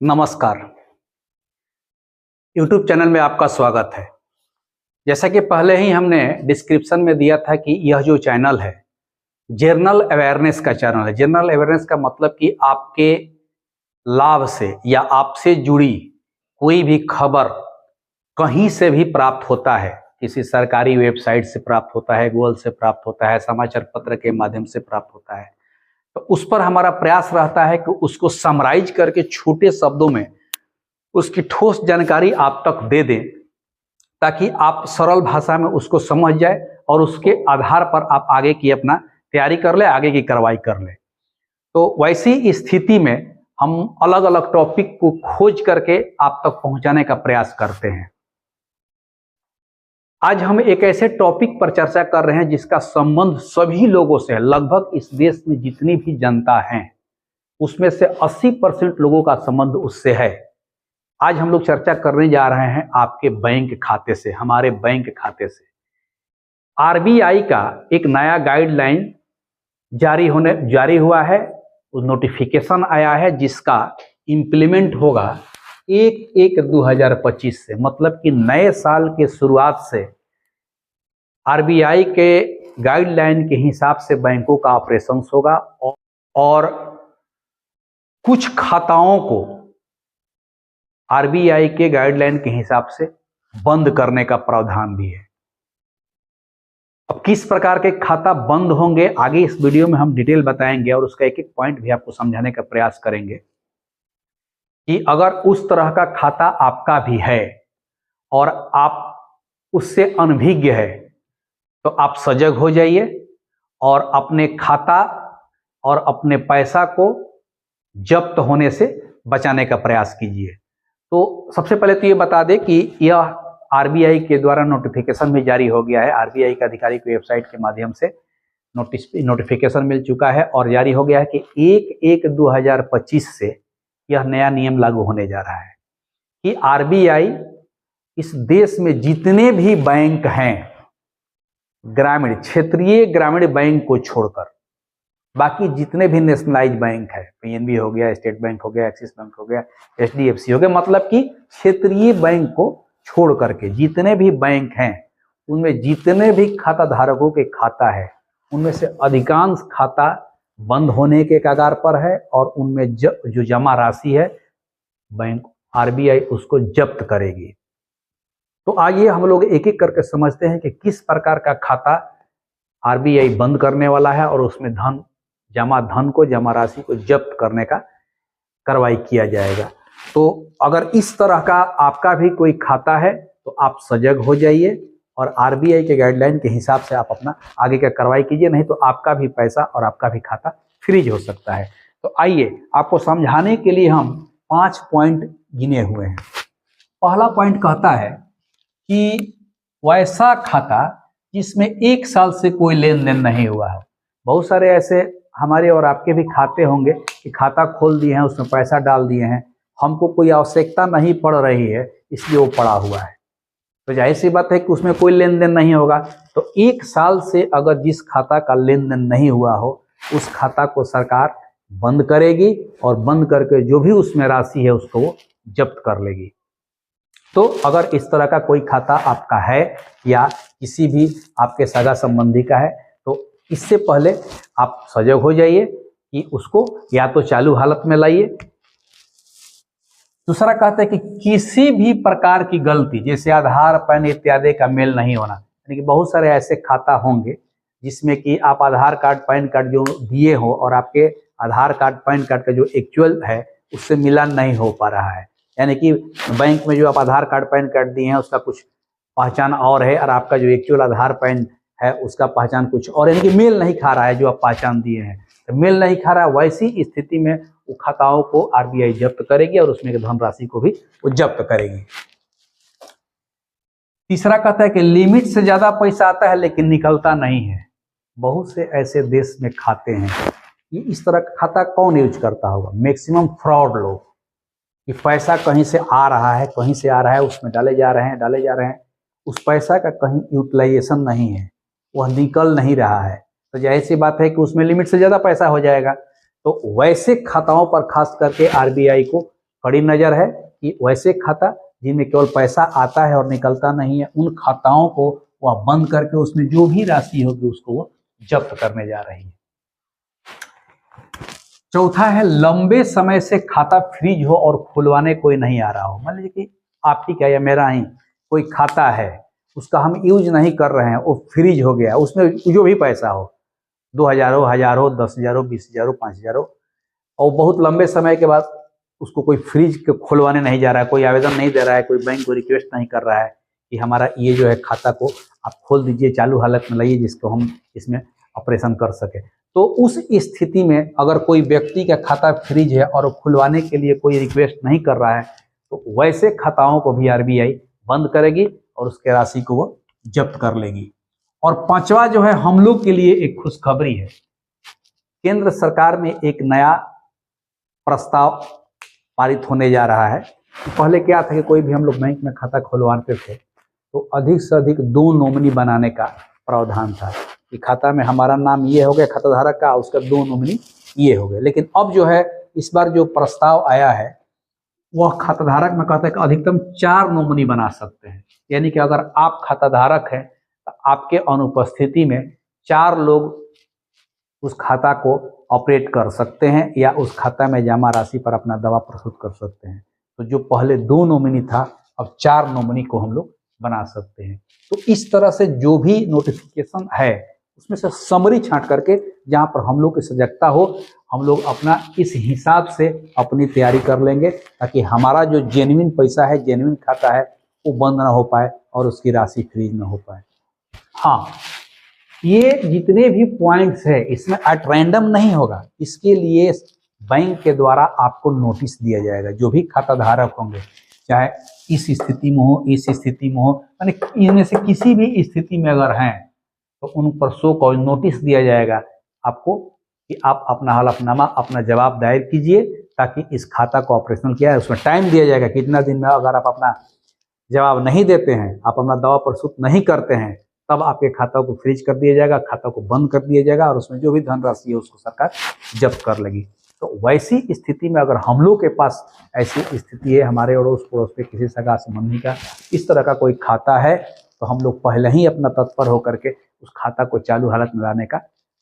नमस्कार। YouTube channel में आपका स्वागत है। जैसा कि पहले ही हमने डिस्क्रिप्शन में दिया था कि यह जो चैनल है जनरल अवेयरनेस का चैनल है। जनरल अवेयरनेस का मतलब कि आपके लाभ से या आपसे जुड़ी कोई भी खबर कहीं से भी प्राप्त होता है, किसी सरकारी वेबसाइट से प्राप्त होता है, गूगल से प्राप्त होता है, समाचार पत्र के माध्यम से प्राप्त होता है, तो उस पर हमारा प्रयास रहता है कि उसको समराइज करके छोटे शब्दों में उसकी ठोस जानकारी आप तक दे दें, ताकि आप सरल भाषा में उसको समझ जाए और उसके आधार पर आप आगे की अपना तैयारी कर ले, आगे की कार्रवाई कर ले। तो वैसी स्थिति में हम अलग अलग टॉपिक को खोज करके आप तक पहुंचाने का प्रयास करते हैं। आज हम एक ऐसे टॉपिक पर चर्चा कर रहे हैं जिसका संबंध सभी लोगों से है। लगभग इस देश में जितनी भी जनता है उसमें से 80% लोगों का संबंध उससे है। आज हम लोग चर्चा करने जा रहे हैं आपके बैंक खाते से, हमारे बैंक खाते से। आरबीआई का एक नया गाइडलाइन जारी हुआ है, नोटिफिकेशन आया है जिसका इम्प्लीमेंट होगा 1/1/2025 से। मतलब कि नए साल के शुरुआत से आरबीआई के गाइडलाइन के हिसाब से बैंकों का ऑपरेशन होगा और कुछ खाताओं को आरबीआई के गाइडलाइन के हिसाब से बंद करने का प्रावधान भी है। अब किस प्रकार के खाता बंद होंगे आगे इस वीडियो में हम डिटेल बताएंगे और उसका एक एक पॉइंट भी आपको समझाने का प्रयास करेंगे कि अगर उस तरह का खाता आपका भी है और आप उससे अनभिज्ञ है तो आप सजग हो जाइए और अपने खाता और अपने पैसा को जब्त होने से बचाने का प्रयास कीजिए। तो सबसे पहले तो ये बता दें कि यह आरबीआई के द्वारा नोटिफिकेशन भी जारी हो गया है। आरबीआई का आधिकारिक वेबसाइट के माध्यम से नोटिफिकेशन मिल चुका है और जारी हो गया है कि 1/1/2025 से यह नया नियम लागू होने जा रहा है कि आरबीआई इस देश में जितने भी बैंक हैं, ग्रामीण क्षेत्रीय ग्रामीण बैंक को छोड़कर बाकी जितने भी नेशनलाइज बैंक है, पीएनबी हो गया, स्टेट बैंक हो गया, एक्सिस बैंक हो गया, एचडीएफसी हो गया, मतलब कि क्षेत्रीय बैंक को छोड़ करके जितने भी बैंक हैं उनमें जितने भी खाता धारकों के खाता है उनमें से अधिकांश खाता बंद होने के कगार पर है और उनमें जो जमा राशि है बैंक आरबीआई उसको जब्त करेगी। तो आइए हम लोग एक एक करके समझते हैं कि किस प्रकार का खाता आरबीआई बंद करने वाला है और उसमें जमा राशि को जब्त करने का कार्रवाई किया जाएगा। तो अगर इस तरह का आपका भी कोई खाता है तो आप सजग हो जाइए और आरबीआई के गाइडलाइन के हिसाब से आप अपना आगे का कार्रवाई कीजिए, नहीं तो आपका भी पैसा और आपका भी खाता फ्रीज हो सकता है। तो आइए आपको समझाने के लिए हम 5 पॉइंट गिने हुए हैं। पहला पॉइंट कहता है कि वैसा खाता जिसमें 1 साल से कोई लेन देन नहीं हुआ है। बहुत सारे ऐसे हमारे और आपके भी खाते होंगे कि खाता खोल दिए हैं, उसमें पैसा डाल दिए हैं, हमको कोई आवश्यकता नहीं पड़ रही है इसलिए वो पड़ा हुआ है। तो जाहिर सी बात है कि उसमें कोई लेन देन नहीं होगा। तो 1 साल से अगर जिस खाता का लेन देन नहीं हुआ हो उस खाता को सरकार बंद करेगी और बंद करके जो भी उसमें राशि है उसको वो जब्त कर लेगी। तो अगर इस तरह का कोई खाता आपका है या किसी भी आपके सगा संबंधी का है तो इससे पहले आप सजग हो जाइए कि उसको या तो चालू हालत में लाइए। दूसरा कहता है कि किसी भी प्रकार की गलती जैसे आधार पैन इत्यादि का मेल नहीं होना, यानी कि बहुत सारे ऐसे खाता होंगे जिसमें कि आप आधार कार्ड पैन कार्ड जो दिए हो और आपके आधार कार्ड पैन कार्ड का जो एक्चुअल है उससे मिलान नहीं हो पा रहा है, यानी कि बैंक में जो आप आधार कार्ड पैन कार्ड दिए हैं उसका कुछ पहचान और है और आपका जो एक्चुअल आधार पैन है उसका पहचान कुछ और, यानी कि मेल नहीं खा रहा है जो आप पहचान दिए हैं, तो मेल नहीं खा रहा है। वैसी स्थिति में वो खाताओं को आरबीआई जब्त करेगी और उसमें धनराशि को भी वो जब्त करेगी। तीसरा कहता है कि लिमिट से ज्यादा पैसा आता है लेकिन निकलता नहीं है। बहुत से ऐसे देश में खाते हैं, ये इस तरह का खाता कौन यूज करता होगा? मैक्सिमम फ्रॉड लोग, कि पैसा कहीं से आ रहा है, कहीं से आ रहा है, उसमें डाले जा रहे हैं, उस पैसा का कहीं यूटिलाइजेशन नहीं है, वह निकल नहीं रहा है। तो जाहिर सी बात है कि उसमें लिमिट से ज़्यादा पैसा हो जाएगा। तो वैसे खाताओं पर खास करके आरबीआई को कड़ी नज़र है कि वैसे खाता जिनमें केवल पैसा आता है और निकलता नहीं है, उन खाताओं को वह बंद करके उसमें जो भी राशि होगी उसको वो जब्त करने जा रही है। चौथा है लंबे समय से खाता फ्रीज हो और खुलवाने कोई नहीं आ रहा हो। मान लीजिए कि आपकी क्या या मेरा ही कोई खाता है, उसका हम यूज नहीं कर रहे हैं, वो फ्रीज हो गया, उसमें जो भी पैसा हो 2000 हो, 1000 हो, 10,000 हो, 20,000 हो, 5,000 हो, और बहुत लंबे समय के बाद उसको कोई फ्रीज के खुलवाने नहीं जा रहा है, कोई आवेदन नहीं दे रहा है, कोई बैंक को रिक्वेस्ट नहीं कर रहा है कि हमारा ये जो है खाता को आप खोल दीजिए, चालू हालत में लाइए जिसको हम इसमें ऑपरेशन कर सके। तो उस स्थिति में अगर कोई व्यक्ति का खाता फ्रीज है और खुलवाने के लिए कोई रिक्वेस्ट नहीं कर रहा है, तो वैसे खाताओं को भी आरबीआई बंद करेगी और उसके राशि को वो जब्त कर लेगी। और पांचवा जो है हम लोग के लिए एक खुशखबरी है। केंद्र सरकार में एक नया प्रस्ताव पारित होने जा रहा है। पहले क्या था कि कोई भी हम लोग बैंक में खाता खुलवाते थे तो अधिक से अधिक 2 नॉमिनी बनाने का प्रावधान था कि खाता में हमारा नाम ये हो गया खाता धारक का, उसका 2 नॉमिनी ये हो गए। लेकिन अब जो है इस बार जो प्रस्ताव आया है वह खाता धारक में कहता है कि अधिकतम 4 नॉमिनी बना सकते हैं। यानी कि अगर आप खाता धारक हैं तो आपके अनुपस्थिति में 4 लोग उस खाता को ऑपरेट कर सकते हैं या उस खाता में जमा राशि पर अपना दावा प्रस्तुत कर सकते हैं। तो जो पहले 2 नॉमिनी था अब 4 नॉमिनी को हम लोग बना सकते हैं। तो इस तरह से जो भी नोटिफिकेशन है उसमें से समरी छांट करके जहाँ पर हम लोग की सजगता हो हम लोग अपना इस हिसाब से अपनी तैयारी कर लेंगे ताकि हमारा जो जेन्युइन पैसा है, जेन्युइन खाता है, वो बंद ना हो पाए और उसकी राशि फ्रीज ना हो पाए। हाँ, ये जितने भी पॉइंट्स है इसमें एट रैंडम नहीं होगा, इसके लिए बैंक के द्वारा आपको नोटिस दिया जाएगा। जो भी खाता धारक होंगे चाहे इस स्थिति में हो, इस स्थिति में हो, यानी इनमें से किसी भी स्थिति में अगर हैं तो उन पर शो कॉज नोटिस दिया जाएगा आपको कि आप अपना हलफनामा, अपना जवाब दायर कीजिए ताकि इस खाता को ऑपरेशनल किया है। उसमें टाइम दिया जाएगा कितना दिन में अगर आप अपना जवाब नहीं देते हैं, आप अपना दावा प्रस्तुत नहीं करते हैं, तब आपके खाता को फ्रीज कर दिया जाएगा, खाता को बंद कर दिया जाएगा और उसमें जो भी धनराशि है उसको सरकार जब्त कर लेगी। तो वैसी स्थिति में अगर हम लोग के पास ऐसी स्थिति है, हमारे अड़ोस पड़ोस पे किसी सगा संबंधी का इस तरह का कोई खाता है, तो हम लोग पहले ही अपना तत्पर होकर के उस खाता को चालू हालत में लाने का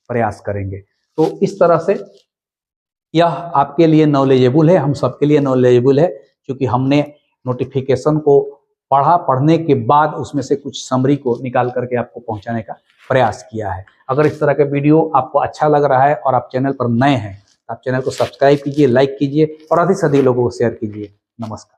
प्रयास करेंगे। तो इस तरह से यह आपके लिए नॉलेजेबल है, हम सबके लिए नॉलेजेबल है, क्योंकि हमने नोटिफिकेशन को पढ़ने के बाद उसमें से कुछ समरी को निकाल करके आपको पहुंचाने का प्रयास किया है। अगर इस तरह का वीडियो आपको अच्छा लग रहा है और आप चैनल पर नए हैं तो आप चैनल को सब्सक्राइब कीजिए, लाइक कीजिए और अधिक से अधिक लोगों को शेयर कीजिए। नमस्कार।